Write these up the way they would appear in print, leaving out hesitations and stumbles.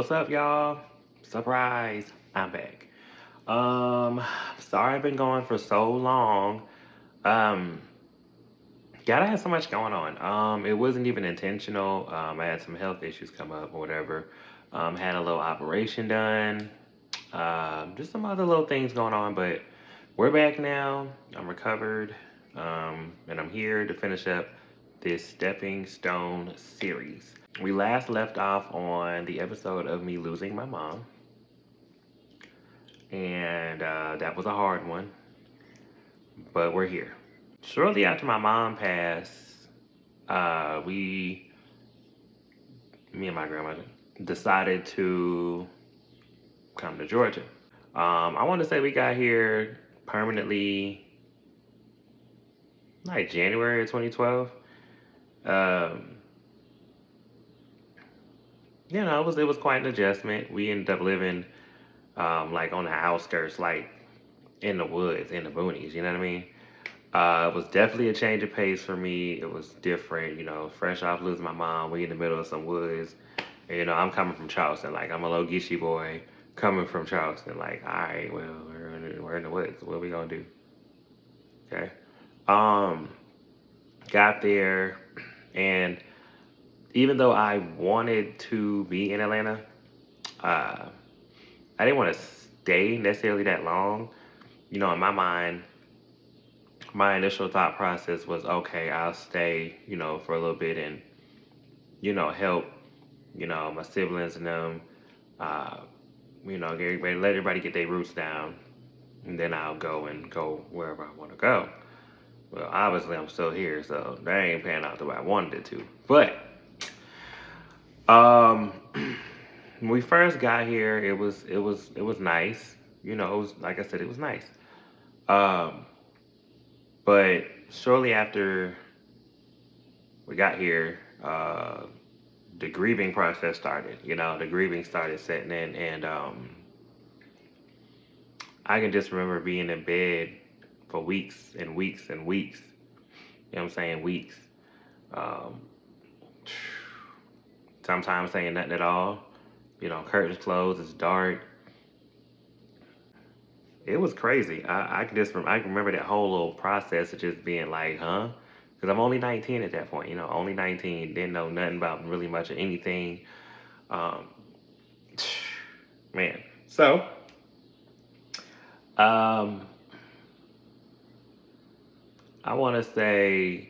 What's up, y'all? Surprise, I'm back. Sorry I've been gone for so long. Um, God, I had so much going on. It wasn't even intentional. I had some health issues come up or whatever. Had a little operation done. Just some other little things going on, but we're back now. I'm recovered. And I'm here to finish up this Stepping Stone series. We last left off on the episode of me losing my mom, and that was a hard one, but we're here. Shortly after my mom passed, we, me and my grandmother, decided to come to Georgia. I want to say we got here permanently like January of 2012. Um, it was quite an adjustment. We ended up living like on the outskirts, like in the woods, in the boonies. You know what I mean? It was definitely a change of pace for me. It was different, fresh off losing my mom. We in the middle of some woods. And, I'm coming from Charleston. Like, I'm a little Geechee boy coming from Charleston. Like, all right, well, we're in the woods. What are we going to do? Okay. Um, Got there, and even though I wanted to be in Atlanta, uh, I didn't want to stay necessarily that long. In my mind, my initial thought process was, okay, I'll stay, for a little bit and, help, my siblings and them, uh, let everybody get their roots down, and then I'll go wherever I want to go. Well, obviously I'm still here, so that ain't panning out the way I wanted it to. But um, when we first got here, it was nice. It was like I said, it was nice. Um, but shortly after we got here, the grieving process started. The grieving started setting in, and I can just remember being in bed for weeks and weeks and weeks. You know what I'm saying? Weeks. Um, Sometimes saying nothing at all. Curtains closed, it's dark. It was crazy. I can remember that whole little process of just being like, huh? Because I'm only 19 at that point. Only 19. Didn't know nothing about really much of anything. Um, man. So, um, I want to say,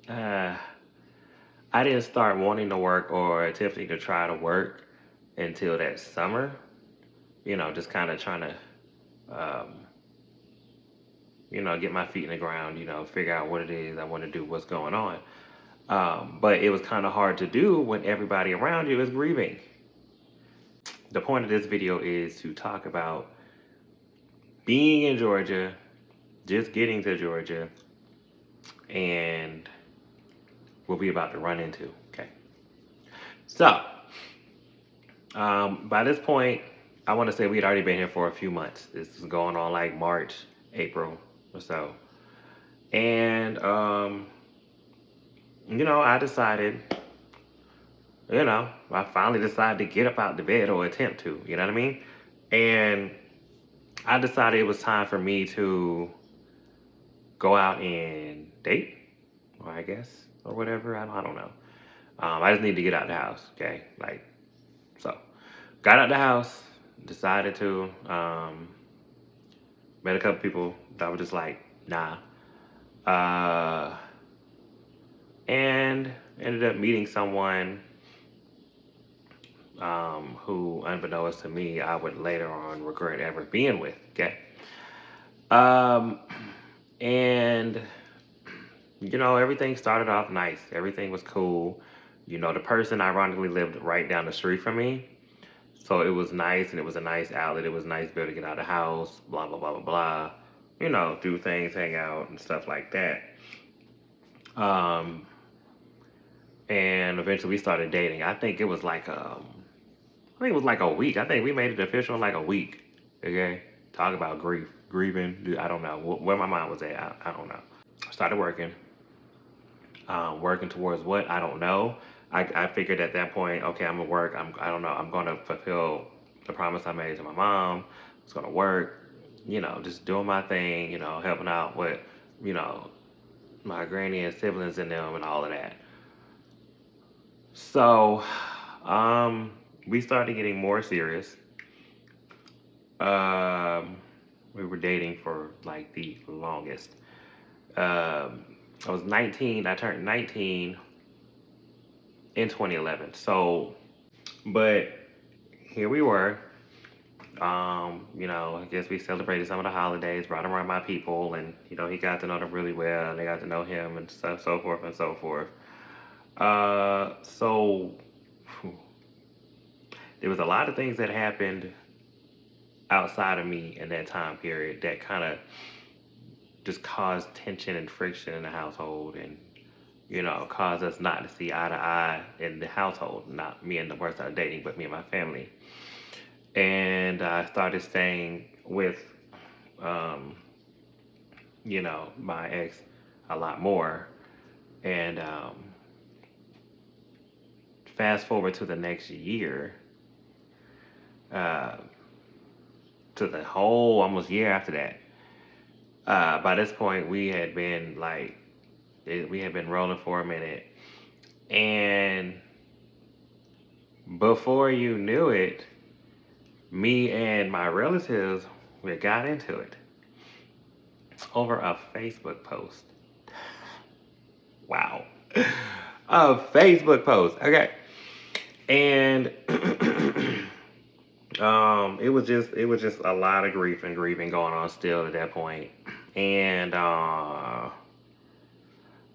uh, I didn't start wanting to work or attempting to try to work until that summer. Just kind of trying to, um, get my feet in the ground. Figure out what it is I want to do, what's going on. But it was kind of hard to do when everybody around you is grieving. The point of this video is to talk about being in Georgia, just getting to Georgia, and what we about to run into. Okay. So, by this point, I want to say we had already been here for a few months. This is going on like March, April or so. And, I decided, I finally decided to get up out the bed or attempt to, you know what I mean? And I decided it was time for me to go out and date, or I guess, or whatever. I don't know. I just need to get out the house, okay? Like, so, got out the house, decided to, met a couple people that were just like, nah. Uh, and ended up meeting someone who, unbeknownst to me, I would later on regret ever being with, okay? Um, and everything started off nice. Everything was cool. The person ironically lived right down the street from me. So it was nice, and it was a nice outlet. It was nice to be able to get out of the house, blah, blah, blah, blah, blah. Do things, hang out, and stuff like that. Um, and eventually we started dating. I think it was like a week. I think we made it official in like a week. Okay? Talk about grieving. Dude, I don't know where my mind was at. I don't know. Started working. Working towards what? I don't know. I figured at that point, okay, I'm gonna work. I don't know. I'm gonna fulfill the promise I made to my mom. I was gonna work, just doing my thing, helping out with, you know, my granny and siblings and them and all of that. So, um, we started getting more serious. Um, we were dating for like the longest. Um, I was 19. I turned 19 in 2011. So, but here we were. I guess we celebrated some of the holidays, brought around my people, and he got to know them really well, and they got to know him, and stuff, so forth and so forth. So phew, there was a lot of things that happened outside of me in that time period that kind of just caused tension and friction in the household, and caused us not to see eye to eye in the household. Not me and the person I was dating, but me and my family. And I started staying with um, my ex a lot more. And fast forward to the next year, uh, to the whole almost year after that. By this point, we had been rolling for a minute, and before you knew it, me and my relatives we got into it over a Facebook post. Wow, a Facebook post. Okay, and it was just a lot of grief and grieving going on still at that point. And by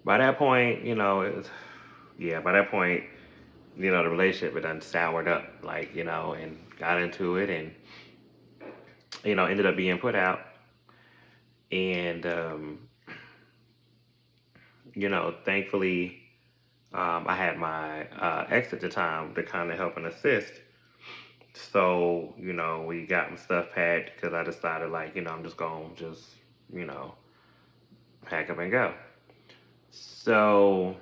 that point, yeah, by that point, the relationship had done soured up, like, and got into it, and ended up being put out. And thankfully, I had my ex at the time to kind of help and assist. So, we got my stuff packed because I decided, like, I'm just going to just, you know, pack up and go. So,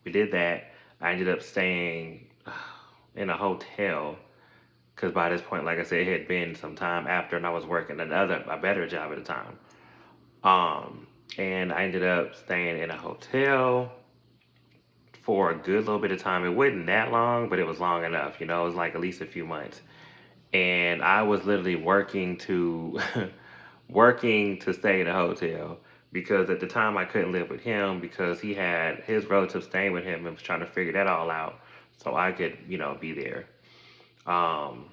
we did that. I ended up staying in a hotel because by this point, like I said, it had been some time after, and I was working a better job at the time. Um, and I ended up staying in a hotel for a good little bit of time. It wasn't that long, but it was long enough. It was like at least a few months. And I was literally working to working to stay in a hotel because at the time I couldn't live with him because he had his relatives staying with him and was trying to figure that all out so I could, be there. Um,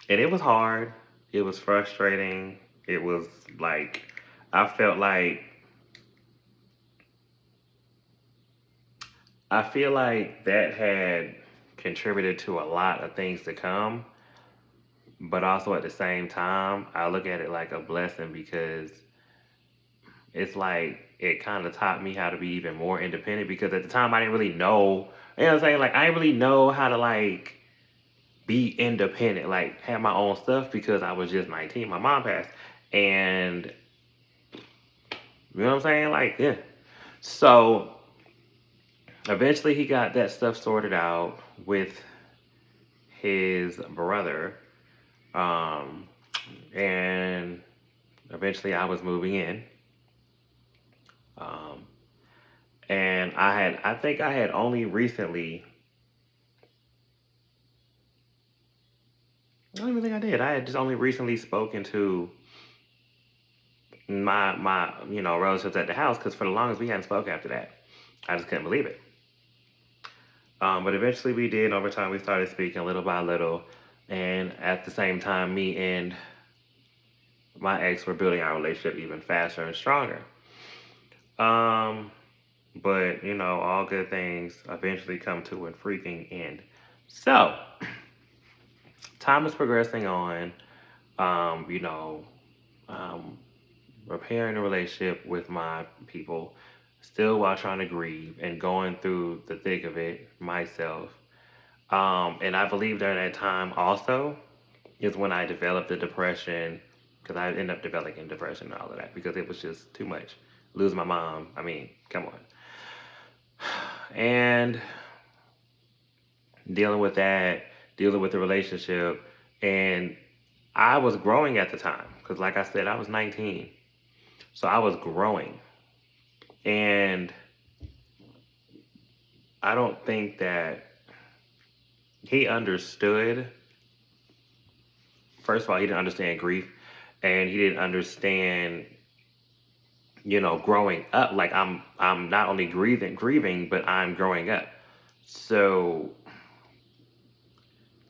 and it was hard. It was frustrating. It was like I felt like I feel like that had contributed to a lot of things to come, but also at the same time, I look at it like a blessing because it's like it kind of taught me how to be even more independent because at the time I didn't really know, what I'm saying? Like I didn't really know how to like be independent, like have my own stuff because I was just 19. My mom passed. And you know what I'm saying? Like, yeah. So eventually he got that stuff sorted out with his brother. Um, and eventually I was moving in. Um, and I think I had only recently, I don't even think I did. I had just only recently spoken to my relatives at the house because for the longest we hadn't spoke after that. I just couldn't believe it. But eventually we did. Over time, we started speaking little by little, and at the same time, me and my ex were building our relationship even faster and stronger. Um, but all good things eventually come to a freaking end. So time is progressing on. Um, you know, um, repairing a relationship with my people, still while trying to grieve and going through the thick of it myself. And I believe during that time also is when I developed the depression because I ended up developing depression and all of that because it was just too much. Lose my mom. I mean, come on. And dealing with that, dealing with the relationship, and I was growing at the time because, like I said, I was 19, so I was growing, and I don't think that he understood. First of all, he didn't understand grief, and he didn't understand, growing up. Like I'm not only grieving, but I'm growing up. So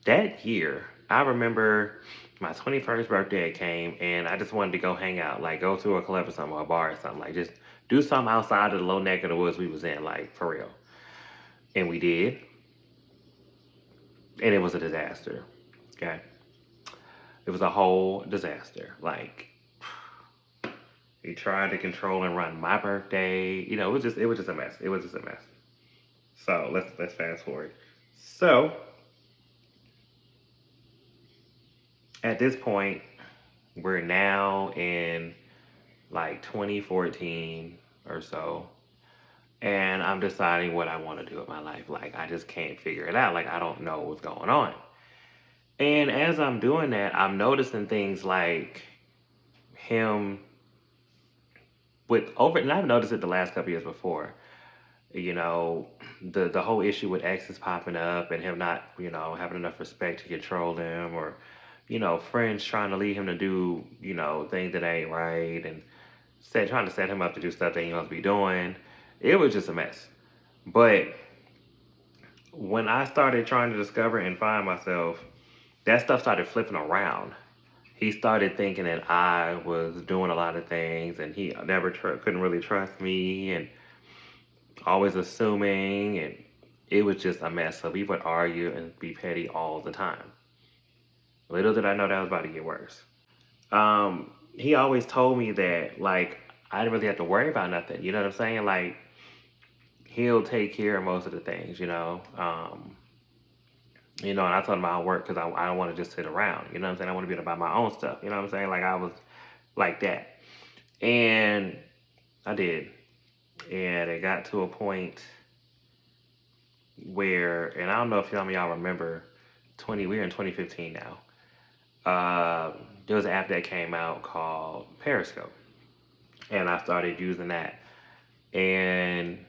that year, I remember my 21st birthday came, and I just wanted to go hang out, like go to a club or something, or a bar or something, like just do something outside of the low neck of the woods we was in, like for real. And we did, and it was a disaster. Okay, it was a whole disaster. Like he tried to control and run my birthday. It was just a mess. It was just a mess. So let's fast forward. So at this point, we're now in like 2014 or so, and I'm deciding what I want to do with my life. Like I just can't figure it out. Like I don't know what's going on. And as I'm doing that, I'm noticing things like him and I've noticed it the last couple years before. You know, the whole issue with exes popping up and him not, having enough respect to control them, or friends trying to lead him to do, things that ain't right, and trying to set him up to do stuff that he must be doing. It was just a mess. But when I started trying to discover and find myself, that stuff started flipping around. He started thinking that I was doing a lot of things, and he never couldn't really trust me, and always assuming, and it was just a mess. So we would argue and be petty all the time. Little did I know that was about to get worse. He always told me that, like, I didn't really have to worry about nothing. You know what I'm saying? Like, he'll take care of most of the things. And I told him I'll work because I don't want to just sit around. You know what I'm saying? I want to be able to buy my own stuff. You know what I'm saying? Like, I was like that. And I did. And it got to a point where, and I don't know if some of y'all remember, we're in 2015 now. There was an app that came out called Periscope, and I started using that. And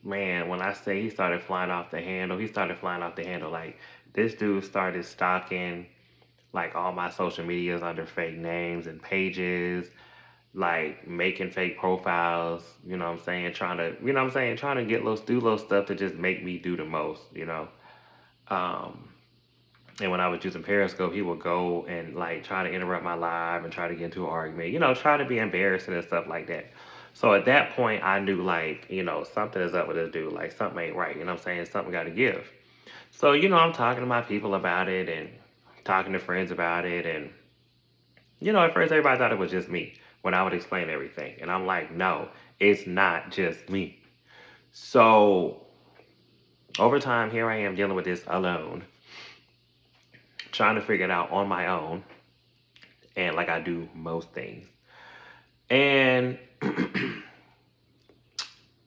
man, when I say he started flying off the handle, he started flying off the handle. Like this dude started stalking like all my social medias under fake names and pages, like making fake profiles, you know what I'm saying, trying to, trying to get do little stuff to just make me do the most. Um, and when I was using Periscope, he would go and like try to interrupt my live and try to get into an argument, try to be embarrassing and stuff like that. So at that point, I knew like, something is up with this dude, like something ain't right, you know what I'm saying? Something got to give. So, I'm talking to my people about it and talking to friends about it. And, at first everybody thought it was just me when I would explain everything. And I'm like, no, it's not just me. So over time, here I am dealing with this alone, trying to figure it out on my own, and like I do most things. And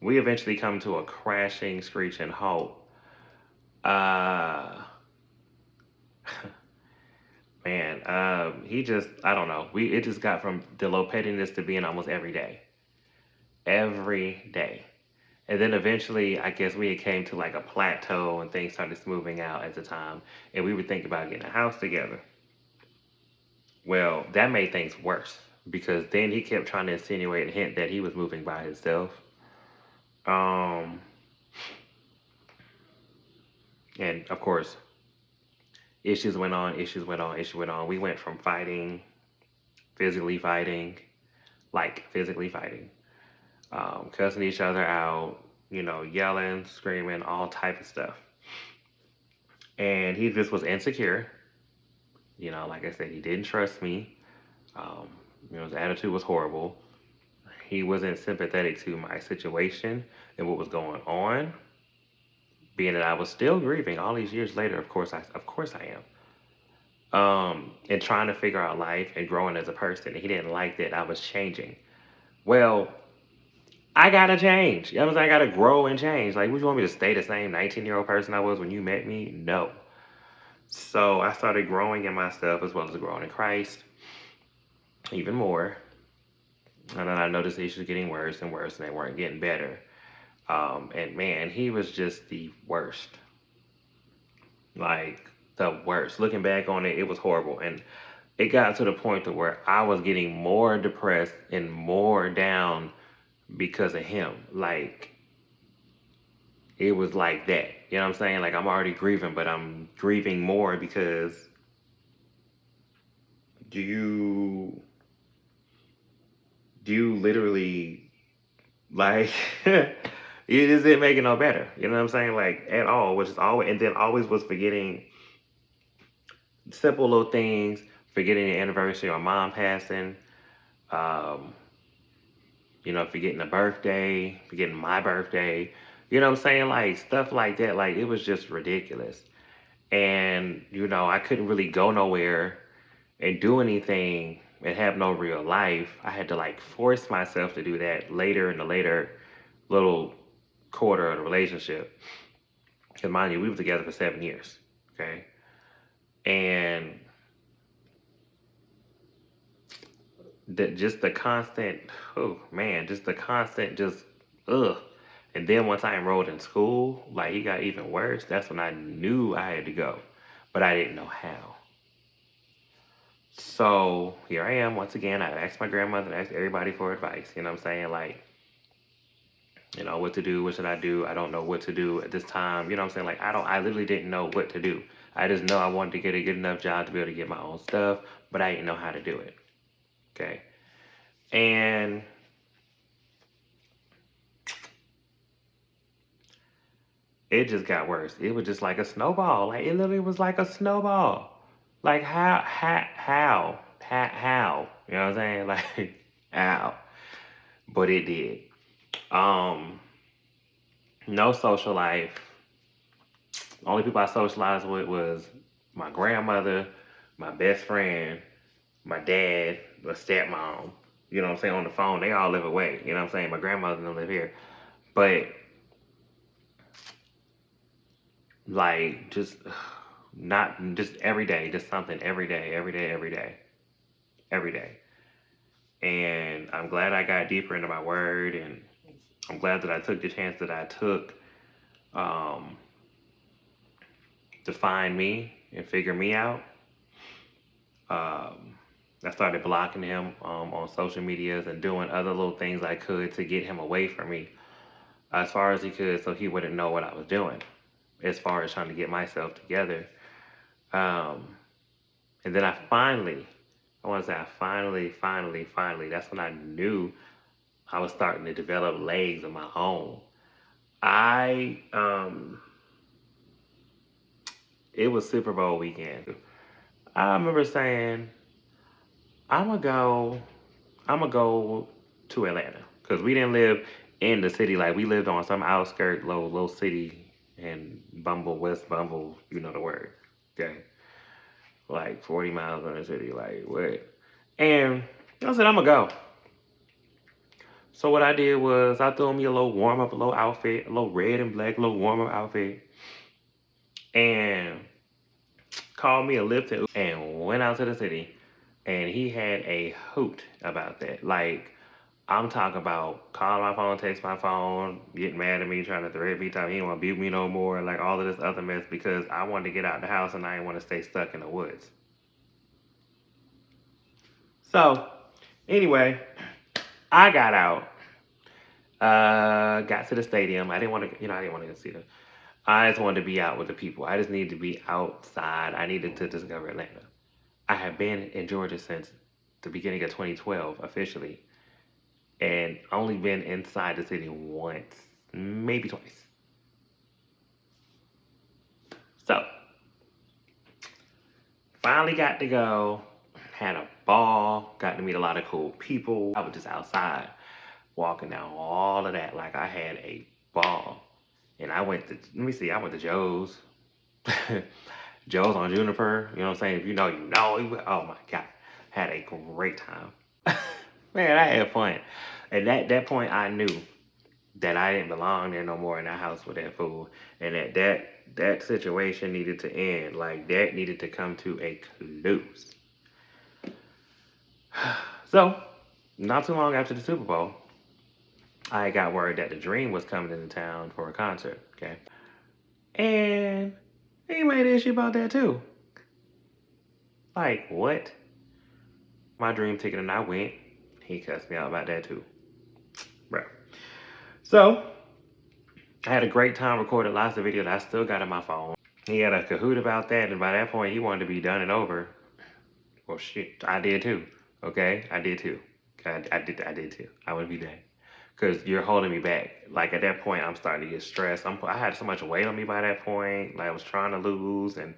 we eventually come to a crashing, screeching halt. Uh, man, he just, I don't know. It just got from the low pettiness to being almost every day. Every day. And then eventually, I guess we came to like a plateau and things started smoothing out at the time. And we would think about getting a house together. Well, that made things worse because then he kept trying to insinuate and hint that he was moving by himself. Um, and of course, issues went on, issues went on, issues went on. We went from fighting, like physically fighting, cussing each other out, yelling, screaming, all type of stuff. And he just was insecure. Like I said, he didn't trust me. Um, his attitude was horrible. He wasn't sympathetic to my situation and what was going on. Being that I was still grieving all these years later, of course I am. And trying to figure out life and growing as a person. And he didn't like that I was changing. Well, I gotta change. You know what I'm saying? I gotta grow and change. Like, would you want me to stay the same 19-year-old person I was when you met me? No. So I started growing in myself as well as growing in Christ even more. And then I noticed the issues getting worse and worse, and they weren't getting better. And man, he was just the worst. Like the worst. Looking back on it, it was horrible. And it got to the point to where I was getting more depressed and more down because of him. Like it was like that. You know what I'm saying? Like I'm already grieving, but I'm grieving more because do you do you literally like it isn't making no better. You know what I'm saying? Like at all, which is always and then always was forgetting simple little things, forgetting the anniversary of mom passing, um, forgetting a birthday, forgetting my birthday. You know what I'm saying? Like stuff like that. Like it was just ridiculous. And, I couldn't really go nowhere and do anything and have no real life. I had to like force myself to do that later in the later little quarter of the relationship. Because mind you, we were together for 7 years. Okay. And just the constant, oh man, just the constant, just ugh. And then once I enrolled in school, like he got even worse. That's when I knew I had to go, but I didn't know how. So here I am once again. I asked my grandmother, I asked everybody for advice. You know what I'm saying? Like, what to do, what should I do? I don't know what to do at this time. You know what I'm saying? Like I literally didn't know what to do. I just know I wanted to get a good enough job to be able to get my own stuff, but I didn't know how to do it. Okay. And it just got worse. It was just like a snowball. Like it literally was like a snowball. Like how? You know what I'm saying? Like how? But it did. Um, no social life. Only people I socialized with was my grandmother, my best friend, my dad, my stepmom. You know what I'm saying? On the phone, they all live away. You know what I'm saying? My grandmother don't live here. But like just not just every day, just something every day, every day, every day, every day. And I'm glad I got deeper into my word, and I'm glad that I took the chance that I took um, to find me and figure me out. Um, I started blocking him on social medias and doing other little things I could to get him away from me as far as he could, so he wouldn't know what I was doing. As far as trying to get myself together, um, and then I want to say I finally, that's when I knew I was starting to develop legs of my own. I It was Super Bowl weekend. I remember saying, I'm gonna go, I'm gonna go to Atlanta because we didn't live in the city. Like we lived on some outskirt, low city in Bumble, West Bumble. You know the word, okay? Like 40 miles from the city. Like what? And I said, I'm gonna go. So what I did was I threw me a little warm up, a little outfit, a little red and black, a little warm up outfit, and called me a Lipton and went out to the city. And he had a hoot about that. Like I'm talking about calling my phone, text my phone, getting mad at me, trying to threaten me, telling me he didn't want to be with me no more, like all of this other mess because I wanted to get out of the house and I didn't want to stay stuck in the woods. So anyway, I got out, got to the stadium. I didn't want to, I didn't want to see them. I just wanted to be out with the people. I just needed to be outside. I needed to discover Atlanta. I have been in Georgia since the beginning of 2012 officially, and only been inside the city once, maybe twice. So finally got to go, had a ball, got to meet a lot of cool people. I was just outside walking down all of that like I had a ball. And I went to, let me see, I went to Joe's. Joe's on Juniper, you know what I'm saying? If you know, you know. Oh my God. Had a great time. Man, I had fun. And that point I knew. that I didn't belong there no more in that house with that fool, and that situation needed to end. Like that needed to come to a close. So, not too long after the Super Bowl, I got word that the Dream was coming into town for a concert. Okay, and he made an issue about that too. Like what? My dream ticket and I went. He cussed me out about that too, bro. So I had a great time recording lots of videos that I still got on my phone. He had a cahoot about that, and by that point, he wanted to be done and over. Well, shit, I did too. Okay, I did too. I did too. I would be that because you're holding me back. Like at that point, I'm starting to get stressed. I had so much weight on me by that point. Like I was trying to lose, and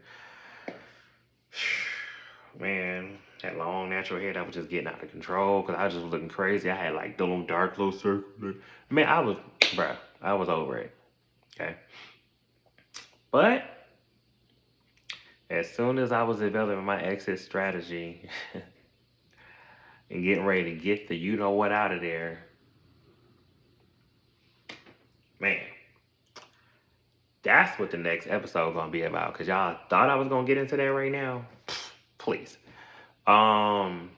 man, that long natural hair that was just getting out of control because I was just looking crazy. I had like the little dark little circle. Man, bruh, I was over it. Okay, but as soon as I was developing my exit strategy and getting ready to get the you know what out of there, man, that's what the next episode gonna be about. Cause y'all thought I was gonna get into that right now. Please. Um,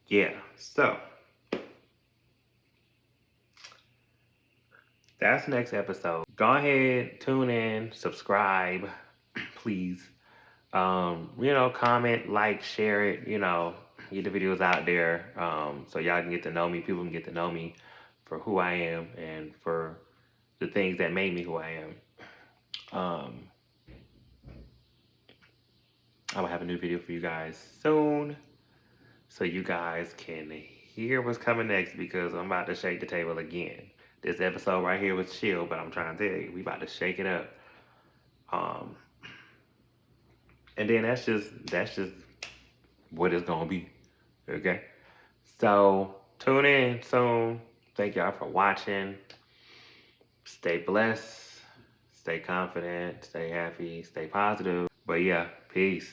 yeah. So that's the next episode. Go ahead, tune in, subscribe, please. Comment, like, share it, get the videos out there. So y'all can get to know me, people can get to know me for who I am and for the things that made me who I am. I will have a new video for you guys soon, so you guys can hear what's coming next because I'm about to shake the table again. This episode right here was chill, but I'm trying to tell you, we about to shake it up. And then that's just what it's gonna be. Okay. So tune in soon. Thank y'all for watching. Stay blessed, stay confident, stay happy, stay positive. But yeah, peace.